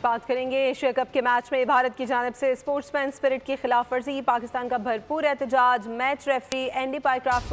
बात करेंगे Asia cup के मैच में भारत की जानिब से स्पोर्ट्समैन स्पिरिट की खिलाफ वर्जी, पाकिस्तान का भरपूर एहतजाज, मैच रेफरी एंडी पाइक्राफ्ट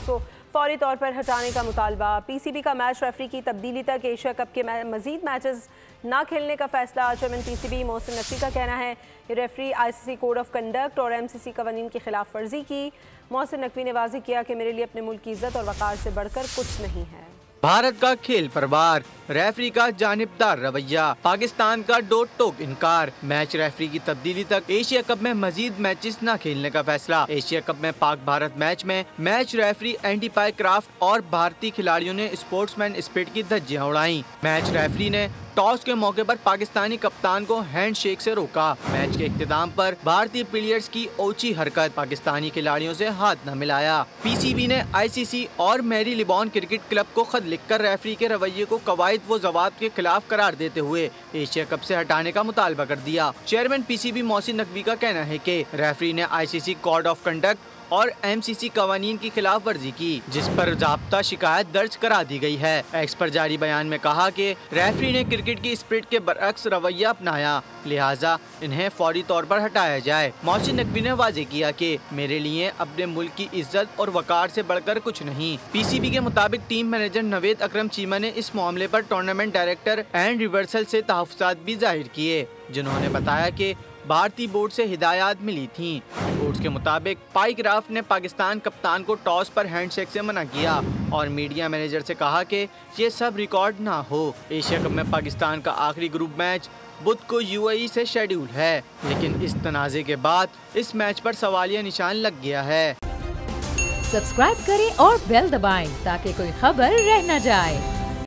को फौरी तौर पर हटाने का मुतालबा, पीसीबी का मैच रेफरी की तब्दीली तक एशिया कप के मजीद मैचेस ना खेलने का फैसला। चेयरमैन पीसीबी मोहसिन नकवी का कहना है कि referee ICC code of conduct और एमसीसी कवानीन की खिलाफ वर्जी की। मोहसिन नकवी ने वाज़ेह किया कि मेरे लिए अपने मुल्क की इज्जत और वक़ार से बढ़कर कुछ नहीं है। भारत का खेल परवार, रेफरी का जानिबदार रवैया, पाकिस्तान का डोट टोक इनकार, मैच रेफरी की तब्दीली तक एशिया कप में मजीद मैचेस न खेलने का फैसला। एशिया कप में पाक भारत मैच में मैच रेफरी एंडी पाइक्राफ्ट और भारतीय खिलाड़ियों ने स्पोर्ट्समैन स्पिरिट की धज्जियां उड़ाई। मैच रेफरी ने टॉस के मौके पर पाकिस्तानी कप्तान को हैंडशेक से रोका। मैच के इख्तिताम पर भारतीय प्लेयर्स की ओछी हरकत, पाकिस्तानी खिलाड़ियों से हाथ न मिलाया। पीसीबी ने आईसीसी और मैरी लिबॉन क्रिकेट क्लब को खत लिखकर रेफरी के रवैये को कवायद व ज़वाब्त के खिलाफ करार देते हुए एशिया कप से हटाने का मुतालबा कर दिया। चेयरमैन पीसीबी मोहसिन नकवी का कहना है कि रेफरी ने आईसीसी कोड ऑफ कंडक्ट और एमसीसी कवानीन की खिलाफ वर्जी की, जिस पर ज़ाब्ता शिकायत दर्ज करा दी गई है। एक्स पर जारी बयान में कहा कि रेफरी ने क्रिकेट की स्पिरिट के बरअक्स रवैया अपनाया, लिहाजा इन्हें फौरी तौर पर हटाया जाए। मोहसिन नकवी ने वाज़ेह किया कि मेरे लिए अपने मुल्क की इज्जत और वक़ार से बढ़कर कुछ नहीं। पीसीबी के मुताबिक टीम मैनेजर नवेद अकरम चीमा ने इस मामले पर टूर्नामेंट डायरेक्टर एंड रिवर्सल से तहफ़्फ़ुज़ात भी जाहिर किए, जिन्होंने बताया कि भारतीय बोर्ड से हिदायत मिली थी। रिपोर्ट्स के मुताबिक पाइक्राफ्ट ने पाकिस्तान कप्तान को टॉस पर हैंडशेक से मना किया और मीडिया मैनेजर से कहा कि ये सब रिकॉर्ड ना हो। एशिया कप में पाकिस्तान का आखिरी ग्रुप मैच बुध को यूएई से शेड्यूल है, लेकिन इस तनाज़े के बाद इस मैच पर सवालिया निशान लग गया है। सब्सक्राइब करें और बेल दबाएं ताकि कोई खबर रह न जाए।